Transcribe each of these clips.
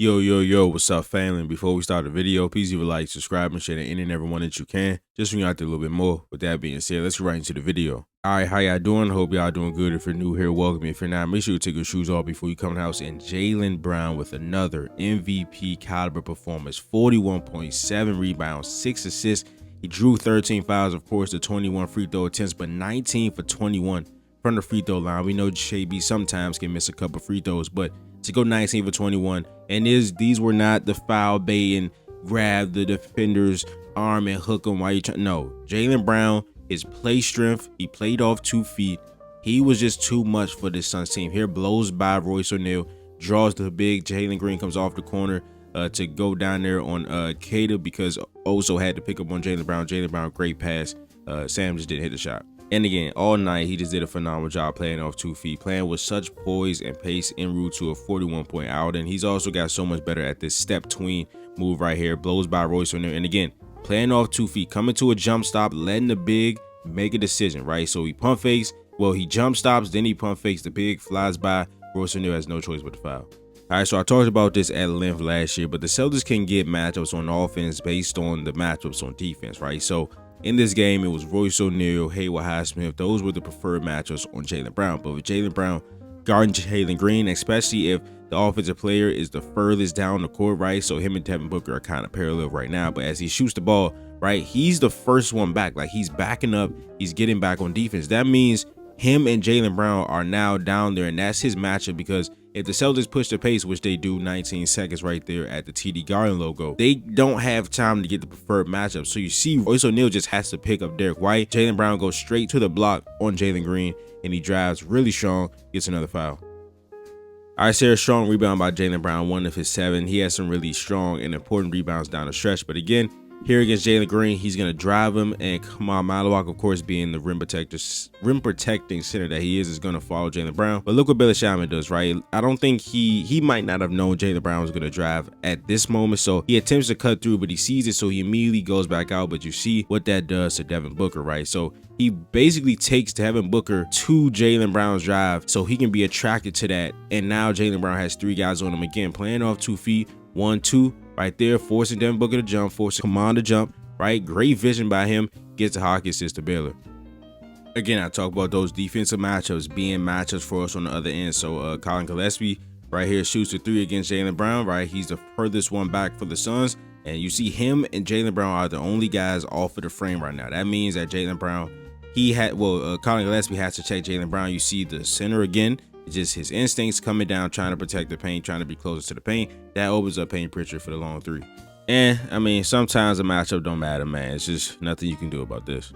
Yo, what's up, family? Before we start the video, please leave a like, subscribe, and share to any and everyone that you can. Just bring you out there a little bit more. With that being said, let's get right into the video. Alright, how y'all doing? Hope y'all doing good. If you're new here, welcome. If you're not, make sure you take your shoes off before you come in the house. And Jaylen Brown with another MVP caliber performance. 41.7 rebounds, 6 assists. He drew 13 fouls, of course, the 21 free throw attempts, but 19 for 21 from the free throw line. We know JB sometimes can miss a couple free throws, but to go 19 for 21, and these were not the foul bait and grab the defender's arm and hook him while you trying. No, Jaylen Brown, his play strength, he played off 2 feet. He was just too much for this Suns team. Here blows by Royce O'Neal, draws the big. Jalen Green comes off the corner to go down there on Kada because Oso had to pick up on Jaylen Brown. Jaylen Brown, great pass. Sam just didn't hit the shot. And again, all night, he just did a phenomenal job playing off 2 feet, playing with such poise and pace en route to a 41-point out. And he's also got so much better at this step tween move right here. Blows by Royce O'Neal. And again, playing off 2 feet, coming to a jump stop, letting the big make a decision, right? So he pump fakes. Well, he jump stops, then he pump fakes. The big flies by. Royce O'Neal has no choice but to foul. All right, so I talked about this at length last year, but the Celtics can get matchups on offense based on the matchups on defense, right? So in this game, it was Royce O'Neal, Haywood Highsmith. Those were the preferred matchups on Jaylen Brown. But with Jaylen Brown guarding Jalen Green, especially if the offensive player is the furthest down the court, right? So him and Devin Booker are kind of parallel right now. But as he shoots the ball, right, he's the first one back. Like, he's backing up. He's getting back on defense. That means him and Jaylen Brown are now down there, and that's his matchup because if the Celtics push the pace, which they do, 19 seconds right there at the TD Garden logo, they don't have time to get the preferred matchup. So you see Royce O'Neal just has to pick up Derek White. Jaylen Brown goes straight to the block on Jalen Green, and he drives really strong, gets another foul. All right, Sarah, strong rebound by Jaylen Brown, 1 of his 7. He has some really strong and important rebounds down the stretch. But again, here against Jalen Green, he's going to drive him, and Kamal Malawak, of course, being the rim protecting center that he is going to follow Jaylen Brown. But look what Billy Shaman does, right? I don't think he might not have known Jaylen Brown was going to drive at this moment, so he attempts to cut through, but he sees it, so he immediately goes back out. But you see what that does to Devin Booker, right? So he basically takes Devin Booker to Jaylen Brown's drive so he can be attracted to that, and now Jaylen Brown has 3 guys on him again, playing off 2 feet, 1, 2, right there, forcing Devin Booker to jump, forcing Kaman to jump, right? Great vision by him, gets a hockey assist to Baylor. Again, I talk about those defensive matchups being matchups for us on the other end. So Colin Gillespie right here shoots a 3 against Jaylen Brown, right? He's the furthest one back for the Suns, and you see him and Jaylen Brown are the only guys off of the frame right now. That means that Jaylen Brown, Colin Gillespie has to check Jaylen Brown. You see the center again. It's just his instincts coming down, trying to protect the paint, trying to be closer to the paint. That opens up Payne Pritchard for the long 3. And I mean, sometimes the matchup don't matter, man. It's just nothing you can do about this.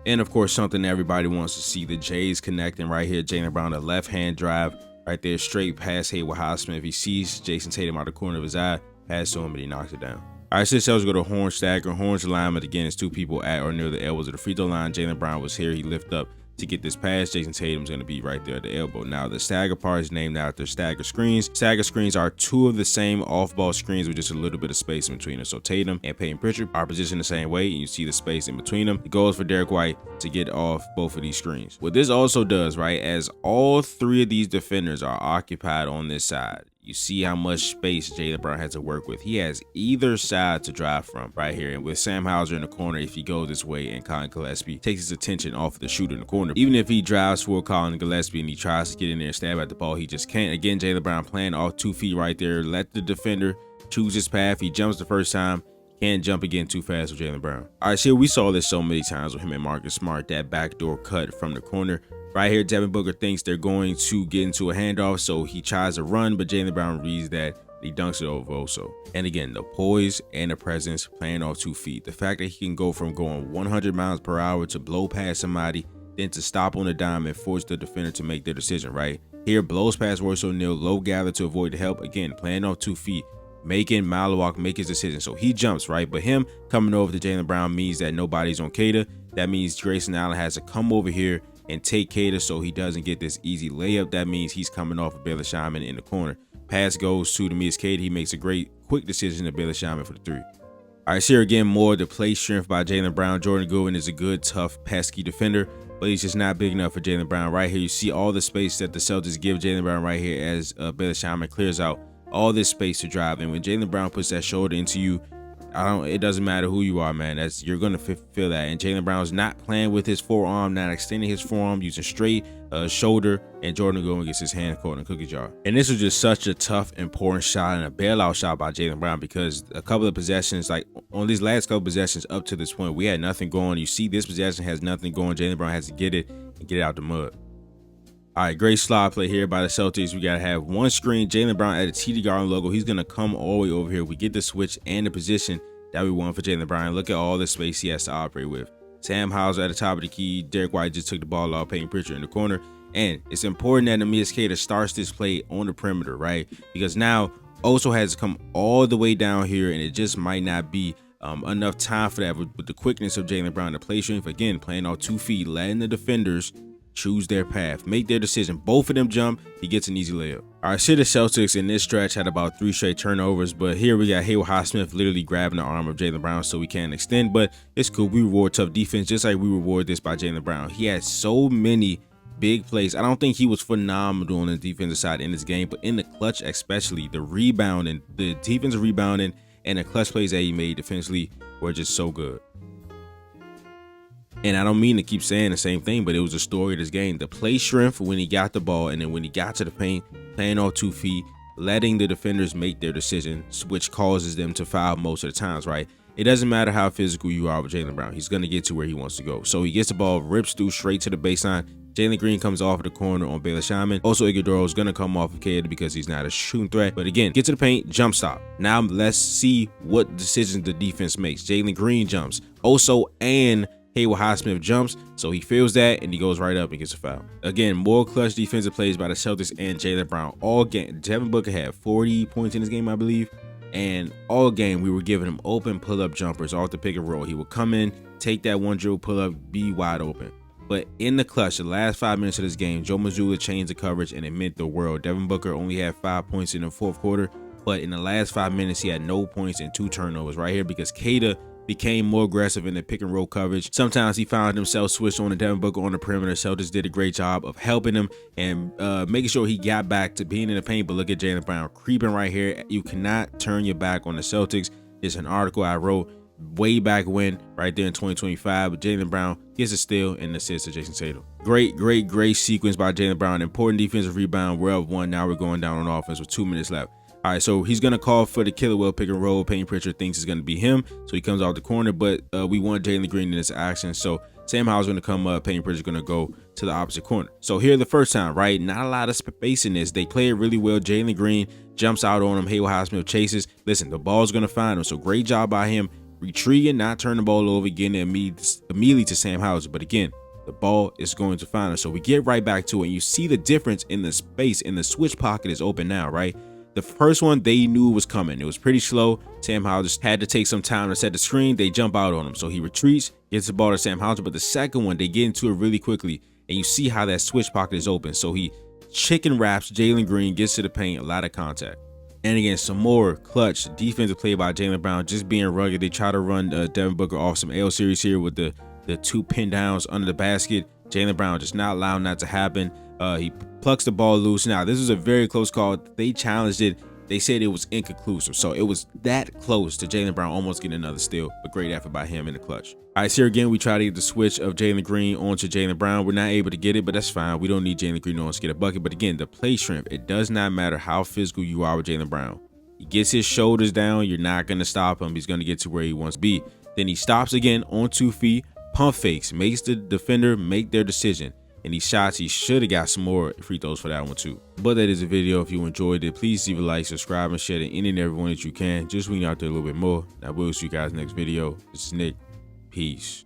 And of course, something everybody wants to see, the Jays connecting right here. Jaylen Brown, a left-hand drive right there, straight past Haywood Highsmith. He sees Jason Tatum out of the corner of his eye, pass to him, and he knocks it down. All right, so the Celtics go to horn stagger. Horn's alignment again is 2 people at or near the elbows of the free throw line. Jaylen Brown was here. He lift up to get this pass. Jason Tatum's going to be right there at the elbow. Now, the stagger part is named after stagger screens. Stagger screens are 2 of the same off-ball screens with just a little bit of space in between them. So Tatum and Payne Pritchard are positioned the same way, and you see the space in between them. The goal is for Derek White to get off both of these screens. What this also does, right, as all 3 of these defenders are occupied on this side, you see how much space Jaylen Brown has to work with. He has either side to drive from right here. And with Sam Hauser in the corner, if he goes this way, and Colin Gillespie takes his attention off of the shooter in the corner. Even if he drives for Colin Gillespie and he tries to get in there and stab at the ball, he just can't. Again, Jaylen Brown playing off 2 feet right there. Let the defender choose his path. He jumps the first time. Can't jump again too fast with Jaylen Brown. All right, so we saw this so many times with him and Marcus Smart, that backdoor cut from the corner. Right here, Devin Booker thinks they're going to get into a handoff, so he tries to run, but Jaylen Brown reads that. He dunks it over Oso. And again, the poise and the presence, playing off 2 feet. The fact that he can go from going 100 miles per hour to blow past somebody, then to stop on a dime and force the defender to make their decision, right? Here, blows past Royce O'Neal, low gather to avoid the help. Again, playing off 2 feet, making Malawak make his decision. So he jumps, right? But him coming over to Jaylen Brown means that nobody's on Kada. That means Grayson Allen has to come over here and take Kada so he doesn't get this easy layup. That means he's coming off of Baylor Shaman in the corner. Pass goes to Demetrius Kada. He makes a great quick decision to Baylor Shaman for the 3. All right, so here again, more the play strength by Jaylen Brown. Jordan Goodwin is a good, tough, pesky defender. but he's just not big enough for Jaylen Brown. Right here, you see all the space that the Celtics give Jaylen Brown right here as Baylor clears out all this space to drive. And when Jaylen Brown puts that shoulder into you, it doesn't matter who you are, man. You're gonna feel that. And Jaylen Brown's not playing with his forearm, not extending his forearm, using straight shoulder. And Jordan Goodwin gets his hand caught in a cookie jar. And this was just such a tough, important shot and a bailout shot by Jaylen Brown, because a couple of possessions, like on these last couple possessions up to this point, we had nothing going. You see, this possession has nothing going. Jaylen Brown has to get it and get it out the mud. All right, great slide play here by the Celtics. We got to have one screen. Jaylen Brown at a TD Garden logo. He's going to come all the way over here. We get the switch and the position that we want for Jaylen Brown. Look at all the space he has to operate with. Sam Hauser at the top of the key. Derek White just took the ball off, Peyton Pritchard in the corner. And it's important that Neemias Queta starts this play on the perimeter, right? Because now Oso has to come all the way down here, and it just might not be enough time for that with the quickness of Jaylen Brown. The play strength, again, playing on 2 feet, letting the defenders choose their path, make their decision. Both of them jump, he gets an easy layup. All right, so the Celtics in this stretch had about 3 straight turnovers, but here we got Haywood Highsmith literally grabbing the arm of Jaylen Brown so we can't extend, but it's cool. We reward tough defense just like we reward this by Jaylen Brown. He had so many big plays. I don't think he was phenomenal on the defensive side in this game, but in the clutch, especially the rebounding, the defensive rebounding, and the clutch plays that he made defensively were just so good. And I don't mean to keep saying the same thing, but it was a story of this game. The play strength when he got the ball, and then when he got to the paint, playing off 2 feet, letting the defenders make their decisions, which causes them to foul most of the times, right? It doesn't matter how physical you are with Jaylen Brown. He's going to get to where he wants to go. So he gets the ball, rips through straight to the baseline. Jalen Green comes off of the corner on Baylor Shaman. Also, Iguodala is going to come off of Queta because he's not a shooting threat. But again, get to the paint, jump stop. Now let's see what decisions the defense makes. Jalen Green jumps. Also, and Haywood Highsmith jumps, so he feels that and he goes right up and gets a foul. Again, more clutch defensive plays by the Celtics and Jaylen Brown all game. Devin Booker had 40 points in this game, I believe, and all game we were giving him open pull-up jumpers off the pick and roll. He would come in, take that one dribble pull-up, be wide open. But in the clutch, the last 5 minutes of this game, Joe Mazzulla changed the coverage and it meant the world. Devin Booker only had 5 points in the fourth quarter, but in the last 5 minutes, he had no points and 2 turnovers right here because Queta became more aggressive in the pick and roll coverage. Sometimes he found himself switched on to Devin Booker on the perimeter. Celtics did a great job of helping him and making sure he got back to being in the paint. But look at Jaylen Brown creeping right here. You cannot turn your back on the Celtics. It's an article I wrote way back when, right there in 2025. But Jaylen Brown gets a steal and assist to Jason Tatum. Great sequence by Jaylen Brown. Important defensive rebound. We're up 1. Now we're going down on offense with 2 minutes left. All right, so he's going to call for the killer whale pick and roll. Peyton Pritchard thinks it's going to be him, so he comes out the corner, but we want Jalen Green in this action. So Sam Howell's going to come up. Peyton Pritchard's going to go to the opposite corner. So here the first time, right? Not a lot of space in this. They play it really well. Jalen Green jumps out on him. Haywood Highsmith chases. Listen, the ball's going to find him, so great job by him retreating, not turning the ball over, getting it immediately to Sam Hauser. But again, the ball is going to find him. So we get right back to it, and you see the difference in the space, in the switch pocket is open now, right? The first one they knew was coming. It was pretty slow. Sam Hauser just had to take some time to set the screen. They jump out on him. So he retreats, gets the ball to Sam Hauser. But the second one, they get into it really quickly. And you see how that switch pocket is open. So he chicken wraps Jalen Green, gets to the paint, a lot of contact. And again, some more clutch defensive play by Jaylen Brown, just being rugged. They try to run Devin Booker off some L series here with the 2 pin downs under the basket. Jaylen Brown just not allowing that to happen. He plucks the ball loose. Now, this was a very close call. They challenged it. They said it was inconclusive. So it was that close to Jaylen Brown almost getting another steal. A great effort by him in the clutch. All right, so here again, we try to get the switch of Jalen Green onto Jaylen Brown. We're not able to get it, but that's fine. We don't need Jalen Green to get a bucket. But again, the play strength, it does not matter how physical you are with Jaylen Brown. He gets his shoulders down. You're not going to stop him. He's going to get to where he wants to be. Then he stops again on 2 feet, pump fakes, makes the defender make their decision. And these shots, he should have got some more free throws for that one too. But that is a video. If you enjoyed it, please leave a like, subscribe, and share to any and everyone that you can. Just wing out there a little bit more. I will see you guys next video. This is Nick. Peace.